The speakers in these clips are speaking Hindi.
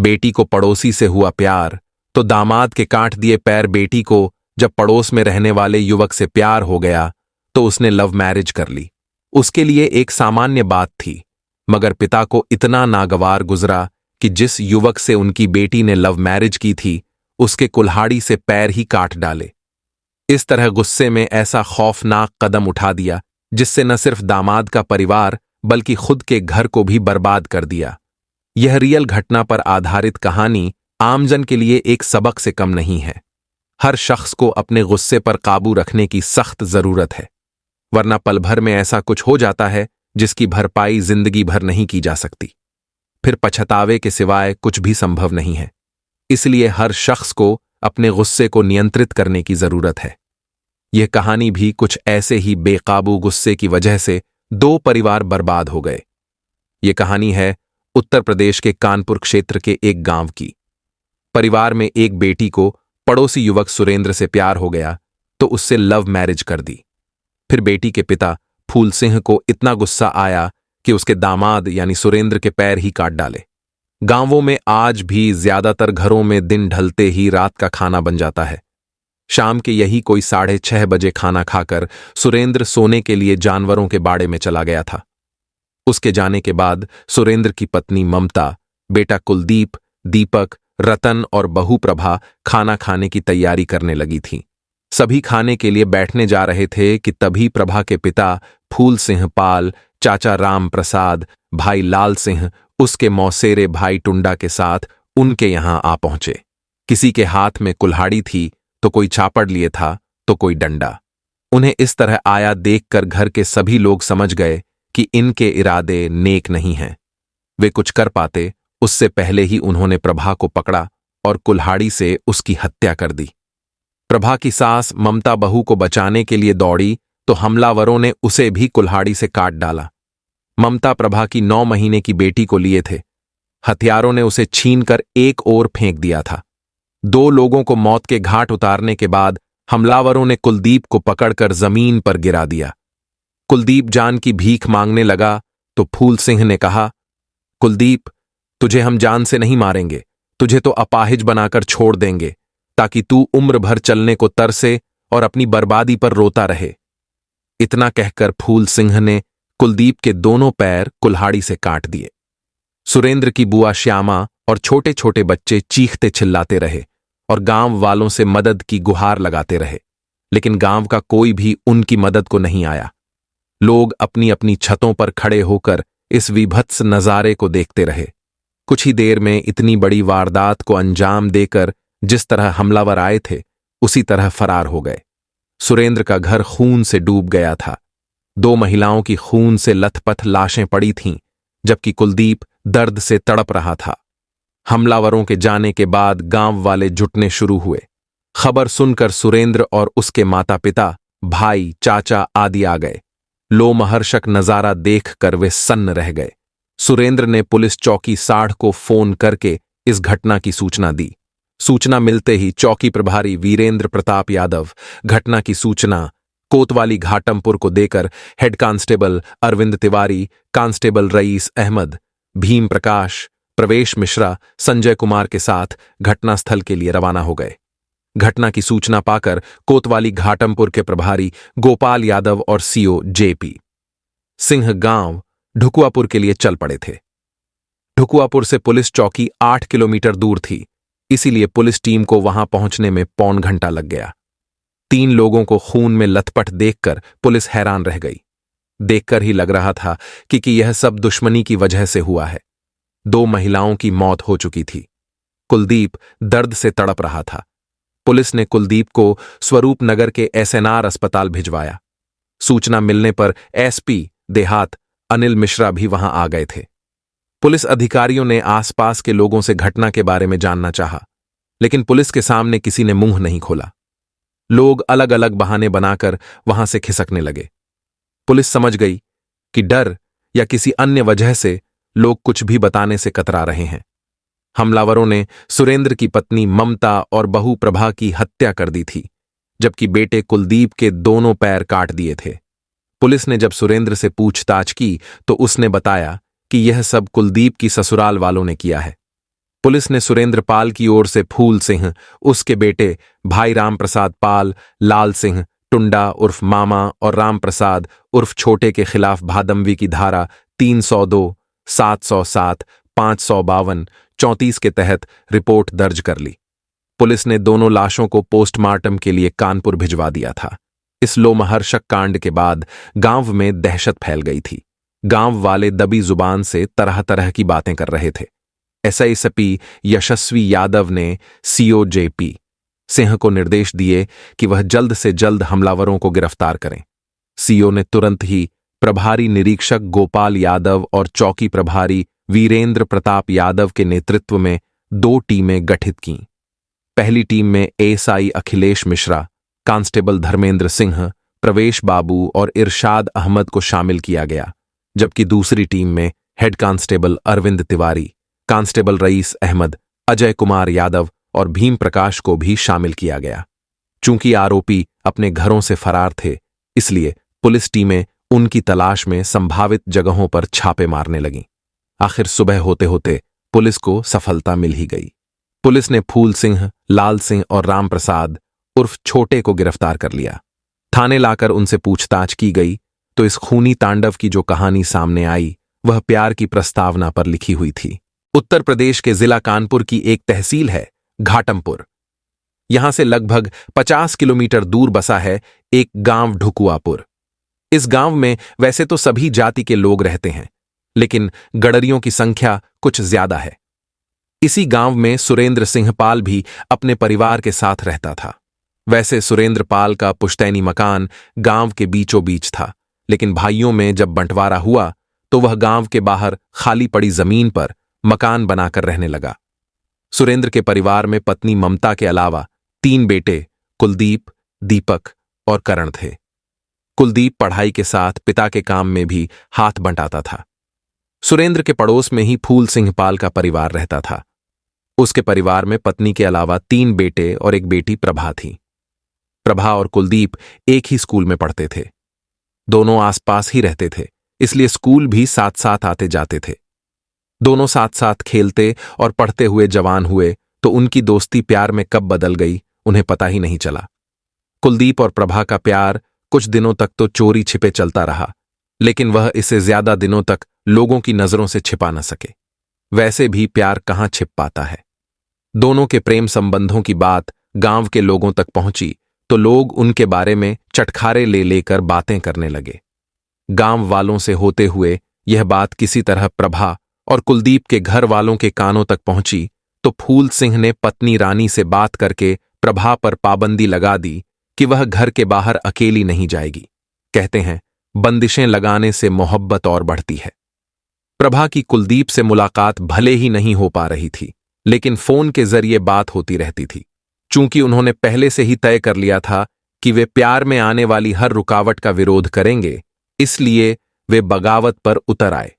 बेटी को पड़ोसी से हुआ प्यार, तो दामाद के काट दिए पैर बेटी को जब पड़ोस में रहने वाले युवक से प्यार हो गया तो उसने लव मैरिज कर ली। उसके लिए एक सामान्य बात थी, मगर पिता को इतना नागवार गुजरा कि जिस युवक से उनकी बेटी ने लव मैरिज की थी उसके कुल्हाड़ी से पैर ही काट डाले। इस तरह गुस्से में ऐसा खौफनाक कदम उठा दिया जिससे न सिर्फ दामाद का परिवार बल्कि खुद के घर को भी बर्बाद कर दिया। यह रियल घटना पर आधारित कहानी आमजन के लिए एक सबक से कम नहीं है। हर शख्स को अपने गुस्से पर काबू रखने की सख्त जरूरत है, वरना पल भर में ऐसा कुछ हो जाता है जिसकी भरपाई जिंदगी भर नहीं की जा सकती। फिर पछतावे के सिवाय कुछ भी संभव नहीं है। इसलिए हर शख्स को अपने गुस्से को नियंत्रित करने की जरूरत है। यह कहानी भी कुछ ऐसे ही बेकाबू गुस्से की वजह से दो परिवार बर्बाद हो गए। यह कहानी है उत्तर प्रदेश के कानपुर क्षेत्र के एक गांव की। परिवार में एक बेटी को पड़ोसी युवक सुरेंद्र से प्यार हो गया तो उससे लव मैरिज कर दी। फिर बेटी के पिता फूल सिंह को इतना गुस्सा आया कि उसके दामाद यानी सुरेंद्र के पैर ही काट डाले। गांवों में आज भी ज्यादातर घरों में दिन ढलते ही रात का खाना बन जाता है। शाम के यही कोई 6:30 बजे खाना खाकर सुरेंद्र सोने के लिए जानवरों के बाड़े में चला गया था। उसके जाने के बाद सुरेंद्र की पत्नी ममता, बेटा कुलदीप, दीपक, रतन और बहू प्रभा खाना खाने की तैयारी करने लगी थी। सभी खाने के लिए बैठने जा रहे थे कि तभी प्रभा के पिता फूल सिंह पाल, चाचा राम प्रसाद, भाई लाल सिंह उसके मौसेरे भाई टुंडा के साथ उनके यहां आ पहुंचे। किसी के हाथ में कुल्हाड़ी थी तो कोई चापड़ लिए था तो कोई डंडा। उन्हें इस तरह आया देखकर घर के सभी लोग समझ गए कि इनके इरादे नेक नहीं हैं। वे कुछ कर पाते उससे पहले ही उन्होंने प्रभा को पकड़ा और कुल्हाड़ी से उसकी हत्या कर दी। प्रभा की सास ममता बहू को बचाने के लिए दौड़ी तो हमलावरों ने उसे भी कुल्हाड़ी से काट डाला। ममता प्रभा की 9 महीने की बेटी को लिए थे। हथियारों ने उसे छीनकर एक ओर फेंक दिया था। 2 लोगों को मौत के घाट उतारने के बाद हमलावरों ने कुलदीप को पकड़कर जमीन पर गिरा दिया। कुलदीप जान की भीख मांगने लगा तो फूल सिंह ने कहा, कुलदीप, तुझे हम जान से नहीं मारेंगे, तुझे तो अपाहिज बनाकर छोड़ देंगे ताकि तू उम्र भर चलने को तरसे और अपनी बर्बादी पर रोता रहे। इतना कहकर फूल सिंह ने कुलदीप के दोनों पैर कुल्हाड़ी से काट दिए। सुरेंद्र की बुआ श्यामा और छोटे छोटे बच्चे चीखते चिल्लाते रहे और गांव वालों से मदद की गुहार लगाते रहे, लेकिन गांव का कोई भी उनकी मदद को नहीं आया। लोग अपनी अपनी छतों पर खड़े होकर इस विभत्स नजारे को देखते रहे। कुछ ही देर में इतनी बड़ी वारदात को अंजाम देकर जिस तरह हमलावर आए थे उसी तरह फरार हो गए। सुरेंद्र का घर खून से डूब गया था। 2 महिलाओं की खून से लथपथ लाशें पड़ी थीं, जबकि कुलदीप दर्द से तड़प रहा था। हमलावरों के जाने के बाद गांव वाले जुटने शुरू हुए। खबर सुनकर सुरेंद्र और उसके माता पिता, भाई, चाचा आदि आ गए। लोमहर्षक नजारा देखकर वे सन्न रह गए। सुरेंद्र ने पुलिस चौकी 60 को फोन करके इस घटना की सूचना दी। सूचना मिलते ही चौकी प्रभारी वीरेंद्र प्रताप यादव घटना की सूचना कोतवाली घाटमपुर को देकर head constable Arvind Tiwari, constable Rais Ahmad, Bhim Prakash, Pravesh Mishra, Sanjay Kumar के साथ घटनास्थल के लिए रवाना हो गए। घटना की सूचना पाकर कोतवाली घाटमपुर के प्रभारी गोपाल यादव और सीओ जेपी सिंह गांव ढुकुआपुर के लिए चल पड़े थे। ढुकुआपुर से पुलिस चौकी 8 किलोमीटर दूर थी, इसीलिए पुलिस टीम को वहां पहुंचने में पौन घंटा लग गया। 3 लोगों को खून में लथपथ देखकर पुलिस हैरान रह गई। देखकर ही लग रहा था कि यह सब दुश्मनी की वजह से हुआ है। 2 महिलाओं की मौत हो चुकी थी। कुलदीप दर्द से तड़प रहा था। पुलिस ने कुलदीप को स्वरूप नगर के एसएनआर अस्पताल भिजवाया। सूचना मिलने पर एसपी देहात अनिल मिश्रा भी वहां आ गए थे। पुलिस अधिकारियों ने आसपास के लोगों से घटना के बारे में जानना चाहा, लेकिन पुलिस के सामने किसी ने मुंह नहीं खोला। लोग अलग अलग बहाने बनाकर वहां से खिसकने लगे। पुलिस समझ गई कि डर या किसी अन्य वजह से लोग कुछ भी बताने से कतरा रहे हैं। हमलावरों ने सुरेंद्र की पत्नी ममता और बहू प्रभा की हत्या कर दी थी, जबकि बेटे कुलदीप के दोनों पैर काट दिए थे। पुलिस ने जब सुरेंद्र से पूछताछ की तो उसने बताया कि यह सब कुलदीप की ससुराल वालों ने किया है। पुलिस ने सुरेंद्र पाल की ओर से फूल सिंह, उसके बेटे भाई राम प्रसाद पाल, लाल सिंह टुंडा उर्फ मामा और राम प्रसाद उर्फ छोटे के खिलाफ भादमवी की धारा 302, 707, 552, 34 के तहत रिपोर्ट दर्ज कर ली। पुलिस ने दोनों लाशों को पोस्टमार्टम के लिए कानपुर भिजवा दिया था। इस लोमहर्षक कांड के बाद गांव में दहशत फैल गई थी। गांव वाले दबी जुबान से तरह तरह की बातें कर रहे थे। एसआईएसपी यशस्वी यादव ने सीओ जेपी सिंह को निर्देश दिए कि वह जल्द से जल्द हमलावरों को गिरफ्तार करें। सीओ ने तुरंत ही प्रभारी निरीक्षक गोपाल यादव और चौकी प्रभारी वीरेंद्र प्रताप यादव के नेतृत्व में 2 टीमें गठित कीं। पहली टीम में एएसआई अखिलेश मिश्रा, कांस्टेबल धर्मेंद्र सिंह, प्रवेश बाबू और इरशाद अहमद को शामिल किया गया, जबकि दूसरी टीम में head constable Arvind Tiwari, constable Rais Ahmad, Ajay Kumar Yadav और भीम प्रकाश को भी शामिल किया गया। चूंकि आरोपी अपने घरों से फरार थे, इसलिए पुलिस टीमें उनकी तलाश में संभावित जगहों पर छापे मारने लगीं। आखिर सुबह होते होते पुलिस को सफलता मिल ही गई। पुलिस ने फूल सिंह, लाल सिंह और राम प्रसाद उर्फ छोटे को गिरफ्तार कर लिया। थाने लाकर उनसे पूछताछ की गई तो इस खूनी तांडव की जो कहानी सामने आई वह प्यार की प्रस्तावना पर लिखी हुई थी। उत्तर प्रदेश के जिला कानपुर की एक तहसील है घाटमपुर। यहां से लगभग 50 किलोमीटर दूर बसा है एक गांव ढुकुआपुर। इस गांव में वैसे तो सभी जाति के लोग रहते हैं, लेकिन गडरियों की संख्या कुछ ज्यादा है। इसी गांव में सुरेंद्र सिंह पाल भी अपने परिवार के साथ रहता था। वैसे सुरेंद्र पाल का पुश्तैनी मकान गांव के बीचों बीच था, लेकिन भाइयों में जब बंटवारा हुआ तो वह गांव के बाहर खाली पड़ी जमीन पर मकान बनाकर रहने लगा। सुरेंद्र के परिवार में पत्नी ममता के अलावा 3 बेटे कुलदीप, दीपक और करण थे। कुलदीप पढ़ाई के साथ पिता के काम में भी हाथ बंटाता था। सुरेंद्र के पड़ोस में ही फूल सिंह पाल का परिवार रहता था। उसके परिवार में पत्नी के अलावा 3 बेटे और एक बेटी प्रभा थी। प्रभा और कुलदीप एक ही स्कूल में पढ़ते थे। दोनों आसपास ही रहते थे, इसलिए स्कूल भी साथ साथ आते जाते थे। दोनों साथ साथ खेलते और पढ़ते हुए जवान हुए तो उनकी दोस्ती प्यार में कब बदल गई उन्हें पता ही नहीं चला। कुलदीप और प्रभा का प्यार कुछ दिनों तक तो चोरी छिपे चलता रहा, लेकिन वह इसे ज्यादा दिनों तक लोगों की नजरों से छिपा न सके। वैसे भी प्यार कहाँ छिप पाता है। दोनों के प्रेम संबंधों की बात गांव के लोगों तक पहुंची तो लोग उनके बारे में चटखारे ले लेकर बातें करने लगे। गांव वालों से होते हुए यह बात किसी तरह प्रभा और कुलदीप के घर वालों के कानों तक पहुंची तो फूल सिंह ने पत्नी रानी से बात करके प्रभा पर पाबंदी लगा दी कि वह घर के बाहर अकेली नहीं जाएगी। कहते हैं बंदिशें लगाने से मोहब्बत और बढ़ती है। प्रभा की कुलदीप से मुलाकात भले ही नहीं हो पा रही थी, लेकिन फोन के जरिए बात होती रहती थी। चूंकि उन्होंने पहले से ही तय कर लिया था कि वे प्यार में आने वाली हर रुकावट का विरोध करेंगे, इसलिए वे बगावत पर उतर आए।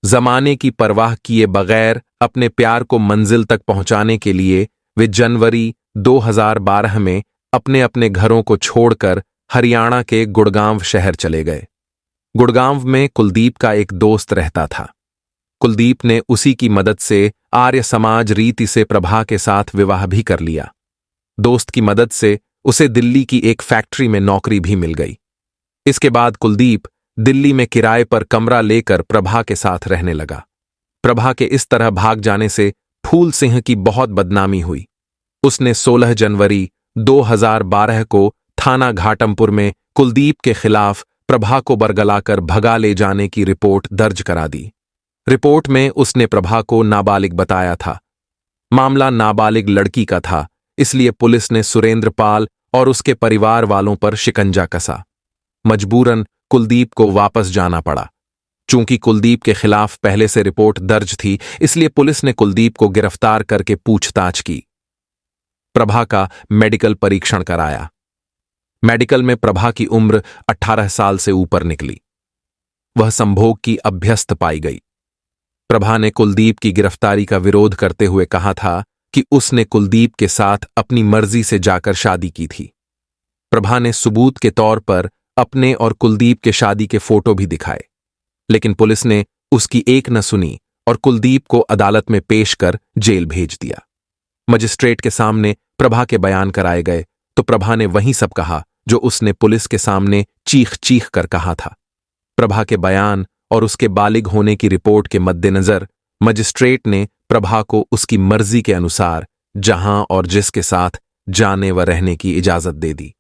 जमाने की परवाह किए बगैर अपने प्यार को मंजिल तक पहुंचाने के लिए वे जनवरी 2012 में अपने अपने घरों को छोड़कर हरियाणा के गुड़गांव शहर चले गए। गुड़गांव में कुलदीप का एक दोस्त रहता था। कुलदीप ने उसी की मदद से आर्य समाज रीति से प्रभा के साथ विवाह भी कर लिया। दोस्त की मदद से उसे दिल्ली की एक फैक्ट्री में नौकरी भी मिल गई। इसके बाद कुलदीप दिल्ली में किराए पर कमरा लेकर प्रभा के साथ रहने लगा। प्रभा के इस तरह भाग जाने से फूल सिंह की बहुत बदनामी हुई। उसने 16 जनवरी 2012 को थाना घाटमपुर में कुलदीप के खिलाफ प्रभा को बरगलाकर भगा ले जाने की रिपोर्ट दर्ज करा दी। रिपोर्ट में उसने प्रभा को नाबालिग बताया था। मामला नाबालिग लड़की का था, इसलिए पुलिस ने सुरेंद्र पाल और उसके परिवार वालों पर शिकंजा कसा। मजबूरन कुलदीप को वापस जाना पड़ा। चूंकि कुलदीप के खिलाफ पहले से रिपोर्ट दर्ज थी, इसलिए पुलिस ने कुलदीप को गिरफ्तार करके पूछताछ की। प्रभा का मेडिकल परीक्षण कराया। मेडिकल में प्रभा की उम्र 18 साल से ऊपर निकली। वह संभोग की अभ्यस्त पाई गई। प्रभा ने कुलदीप की गिरफ्तारी का विरोध करते हुए कहा था कि उसने कुलदीप के साथ अपनी मर्जी से जाकर शादी की थी। प्रभा ने सबूत के तौर पर अपने और कुलदीप के शादी के फोटो भी दिखाए, लेकिन पुलिस ने उसकी एक न सुनी और कुलदीप को अदालत में पेश कर जेल भेज दिया। मजिस्ट्रेट के सामने प्रभा के बयान कराए गए तो प्रभा ने वही सब कहा जो उसने पुलिस के सामने चीख चीख कर कहा था। प्रभा के बयान और उसके बालिग होने की रिपोर्ट के मद्देनजर मजिस्ट्रेट ने प्रभा को उसकी मर्जी के अनुसार जहां और जिसके साथ जाने व रहने की इजाजत दे दी।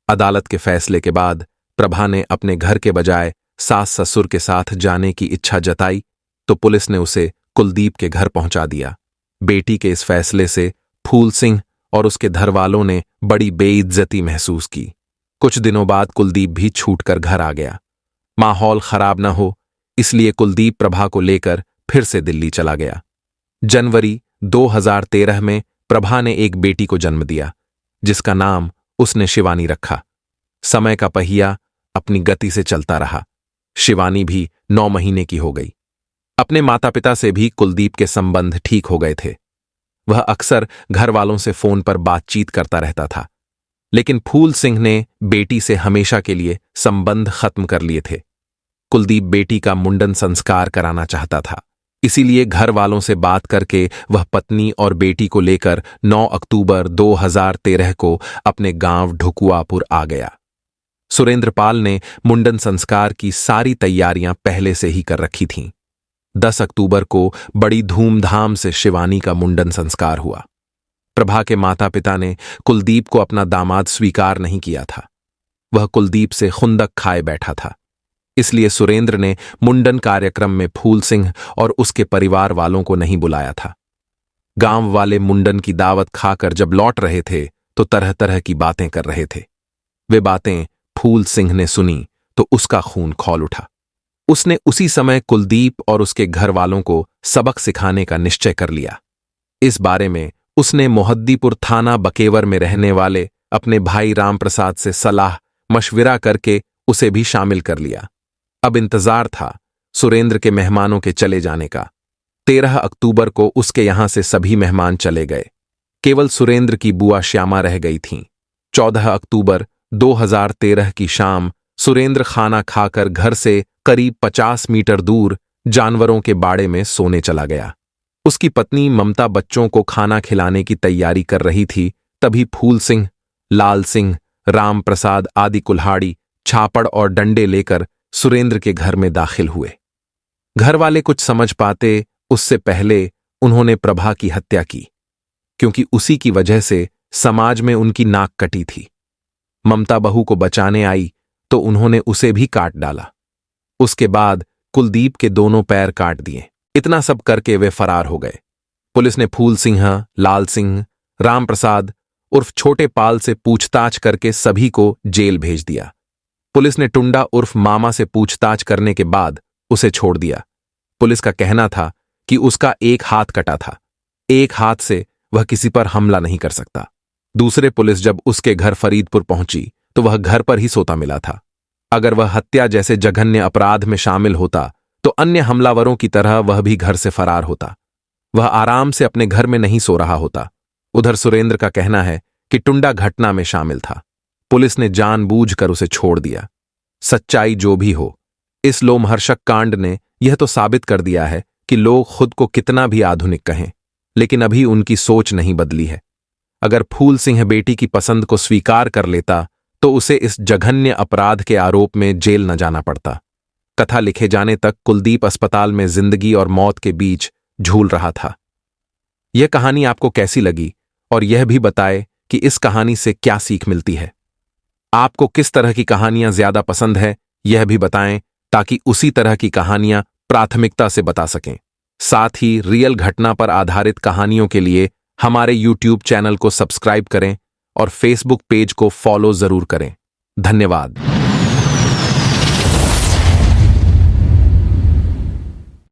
अदालत के फैसले के बाद प्रभा ने अपने घर के बजाय सास ससुर के साथ जाने की इच्छा जताई तो पुलिस ने उसे कुलदीप के घर पहुंचा दिया। बेटी के इस फैसले से फूल सिंह और उसके घरवालों ने बड़ी बेइज्जती महसूस की। कुछ दिनों बाद कुलदीप भी छूटकर घर आ गया। माहौल खराब न हो इसलिए कुलदीप प्रभा को लेकर फिर से दिल्ली चला गया। जनवरी 2013 में प्रभा ने एक बेटी को जन्म दिया जिसका नाम उसने शिवानी रखा। समय का पहिया अपनी गति से चलता रहा। शिवानी भी 9 महीने की हो गई। अपने माता पिता से भी कुलदीप के संबंध ठीक हो गए थे। वह अक्सर घर वालों से फोन पर बातचीत करता रहता था, लेकिन फूल सिंह ने बेटी से हमेशा के लिए संबंध खत्म कर लिए थे। कुलदीप बेटी का मुंडन संस्कार कराना चाहता था, इसीलिए घर वालों से बात करके वह पत्नी और बेटी को लेकर 9 अक्टूबर 2013 को अपने गांव ढुकुआपुर आ गया। सुरेंद्रपाल ने मुंडन संस्कार की सारी तैयारियां पहले से ही कर रखी थीं। 10 अक्टूबर को बड़ी धूमधाम से शिवानी का मुंडन संस्कार हुआ। प्रभा के माता पिता ने कुलदीप को अपना दामाद स्वीकार नहीं किया था। वह कुलदीप से खुंदक खाए बैठा था, इसलिए सुरेंद्र ने मुंडन कार्यक्रम में फूल सिंह और उसके परिवार वालों को नहीं बुलाया था। गांव वाले मुंडन की दावत खाकर जब लौट रहे थे तो तरह तरह की बातें कर रहे थे। वे बातें फूल सिंह ने सुनी तो उसका खून खौल उठा। उसने उसी समय कुलदीप और उसके घर वालों को सबक सिखाने का निश्चय कर लिया। इस बारे में उसने मोहद्दीपुर थाना बकेवर में रहने वाले अपने भाई रामप्रसाद से सलाह मशविरा करके उसे भी शामिल कर लिया। अब इंतजार था सुरेंद्र के मेहमानों के चले जाने का। 13 अक्टूबर को उसके यहां से सभी मेहमान चले गए। केवल सुरेंद्र की बुआ श्यामा रह गई थीं। 14 अक्टूबर 2013 की शाम सुरेंद्र खाना खाकर घर से करीब 50 मीटर दूर जानवरों के बाड़े में सोने चला गया। उसकी पत्नी ममता बच्चों को खाना खिलाने की तैयारी कर रही थी, तभी फूल सिंह, लाल सिंह, राम प्रसाद आदि कुल्हाड़ी, छापड़ और डंडे लेकर सुरेंद्र के घर में दाखिल हुए। घर वाले कुछ समझ पाते उससे पहले उन्होंने प्रभा की हत्या की, क्योंकि उसी की वजह से समाज में उनकी नाक कटी थी। ममता बहू को बचाने आई तो उन्होंने उसे भी काट डाला। उसके बाद कुलदीप के दोनों पैर काट दिए। इतना सब करके वे फरार हो गए। पुलिस ने फूल सिंह, लाल सिंह, राम प्रसाद उर्फ छोटे पाल से पूछताछ करके सभी को जेल भेज दिया। पुलिस ने टुंडा उर्फ मामा से पूछताछ करने के बाद उसे छोड़ दिया। पुलिस का कहना था कि उसका एक हाथ कटा था, एक हाथ से वह किसी पर हमला नहीं कर सकता। दूसरे पुलिस जब उसके घर फरीदपुर पहुंची तो वह घर पर ही सोता मिला था। अगर वह हत्या जैसे जघन्य अपराध में शामिल होता तो अन्य हमलावरों की तरह वह भी घर से फरार होता। वह आराम से अपने घर में नहीं सो रहा होता। उधर सुरेंद्र का कहना है कि टुंडा घटना में शामिल था। पुलिस ने जानबूझकर उसे छोड़ दिया। सच्चाई जो भी हो, इस लोमहर्षक कांड ने यह तो साबित कर दिया है कि लोग खुद को कितना भी आधुनिक कहें, लेकिन अभी उनकी सोच नहीं बदली है। अगर फूल सिंह बेटी की पसंद को स्वीकार कर लेता तो उसे इस जघन्य अपराध के आरोप में जेल न जाना पड़ता। कथा लिखे जाने तक कुलदीप अस्पताल में जिंदगी और मौत के बीच झूल रहा था। यह कहानी आपको कैसी लगी और यह भी बताए कि इस कहानी से क्या सीख मिलती है। आपको किस तरह की कहानियां ज्यादा पसंद है यह भी बताएं, ताकि उसी तरह की कहानियां प्राथमिकता से बता सकें। साथ ही रियल घटना पर आधारित कहानियों के लिए हमारे YouTube चैनल को सब्सक्राइब करें और Facebook पेज को फॉलो जरूर करें। धन्यवाद।